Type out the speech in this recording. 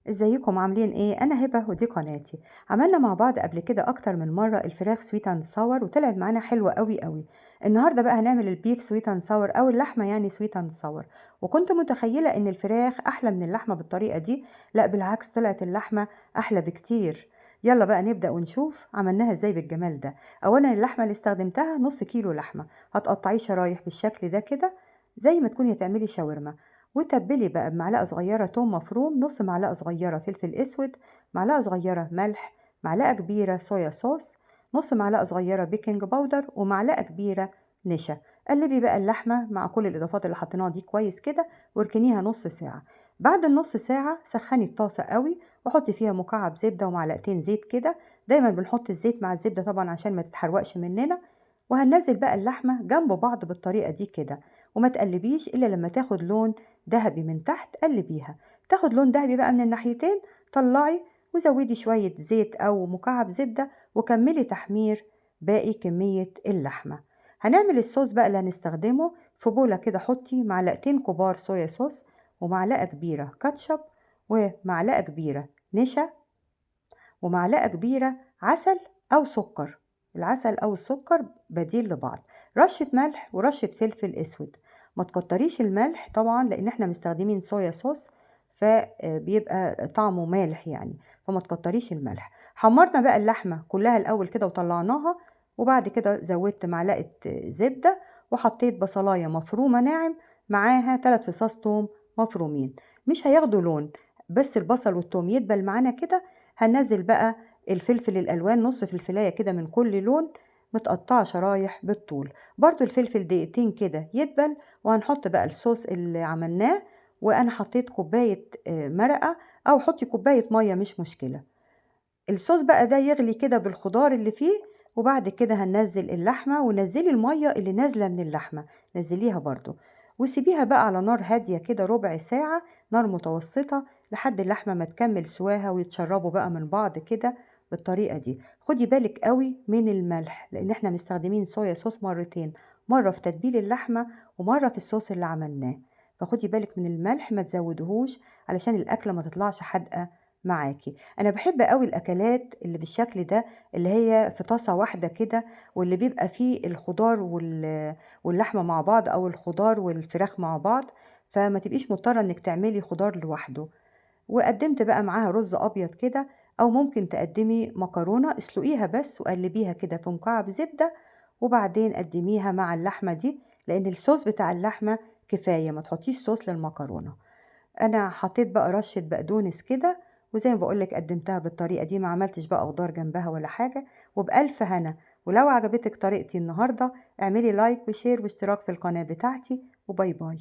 ازيكم عاملين ايه؟ انا هبة ودي قناتي. عملنا مع بعض قبل كده اكتر من مرة الفراخ سويت اند صور وطلعت معانا حلوة قوي قوي. النهاردة بقى هنعمل البيف سويت اند صور او اللحمة يعني سويت اند صور. وكنت متخيلة ان الفراخ احلى من اللحمة بالطريقة دي. لا بالعكس، طلعت اللحمة احلى بكتير. يلا بقى نبدأ ونشوف عملناها ازاي بالجمال ده. اولا اللحمة اللي استخدمتها نص كيلو لحمة. هتقطعيه شرايح بالشكل ده كده، زي ما تكوني هتعملي شاورما. وتبلي بقى بمعلقة صغيرة توم مفروم، نص معلقة صغيرة فلفل اسود، معلقة صغيرة ملح، معلقة كبيرة صويا صوص، نص معلقة صغيرة بيكنج باودر، ومعلقة كبيرة نشا. قلبي بقى اللحمة مع كل الإضافات اللي حطيناها دي كويس كده، واركنيها نص ساعة. بعد النص ساعة سخني الطاسة قوي، وحطي فيها مكعب زبدة ومعلقتين زيت كده. دايما بنحط الزيت مع الزبدة طبعا عشان ما تتحرقش مننا. وهننزل بقى اللحمة جنب بعض بالطريقة دي كده، وما تقلبيش إلا لما تاخد لون ذهبي من تحت. قلبيها تاخد لون ذهبي بقى من الناحيتين، طلعي وزودي شوية زيت أو مكعب زبدة وكملي تحمير باقي كمية اللحمة. هنعمل الصوص بقى اللي هنستخدمه. في بولة كده حطي معلقتين كبار صويا صوص، ومعلقة كبيرة كاتشب، ومعلقة كبيرة نشا، ومعلقة كبيرة عسل أو سكر. العسل أو السكر بديل لبعض. رشة ملح ورشة فلفل أسود. ما تكتريش الملح طبعا لأن احنا مستخدمين صويا صوص، فبيبقى طعمه مالح يعني، فما تكتريش الملح. حمرنا بقى اللحمة كلها الأول كده وطلعناها، وبعد كده زودت معلقة زبدة، وحطيت بصلاية مفرومة ناعم معاها 3 فصاص توم مفرومين. مش هياخدوا لون، بس البصل والثوم يدبل معانا كده. هننزل بقى الفلفل الألوان، نص فلفلاية كده من كل لون، متقطعة شرايح بالطول. برضو الفلفل دقيقتين كده يدبل، وهنحط بقى الصوص اللي عملناه. وأنا حطيت كوباية مرقة، أو حطي كوباية مية مش مشكلة. الصوص بقى ده يغلي كده بالخضار اللي فيه، وبعد كده هننزل اللحمة، ونزلي المية اللي نازلة من اللحمة نزليها برضو، وسيبيها بقى على نار هادية كده ربع ساعة، نار متوسطة، لحد اللحمة ما تكمل سواها ويتشربوا بقى من بعض كده بالطريقة دي. خدي بالك قوي من الملح لان احنا مستخدمين صويا صوص مرتين، مرة في تتبيل اللحمة ومرة في الصوص اللي عملناه. فخدي بالك من الملح، ما تزودهوش علشان الأكلة ما تطلعش حادقة معاكي. انا بحب قوي الاكلات اللي بالشكل ده، اللي هي في طاسة واحدة كده، واللي بيبقى فيه الخضار واللحمة مع بعض، او الخضار والفراخ مع بعض، فما تبقيش مضطرة انك تعملي خضار لوحده. وقدمت بقى معاها رز ابيض كده، او ممكن تقدمي مكرونة اسلقيها بس وقلبيها كده في مكعب زبدة، وبعدين قدميها مع اللحمة دي، لان الصوص بتاع اللحمة كفاية، ما تحطيش صوص للمكرونة. انا حطيت بقى رشة بقدونس كده، وزي ما بقولك قدمتها بالطريقة دي، ما عملتش بقى خضار جنبها ولا حاجة. وبألف هنا. ولو عجبتك طريقتي النهاردة اعملي لايك وشير واشتراك في القناة بتاعتي، وباي باي.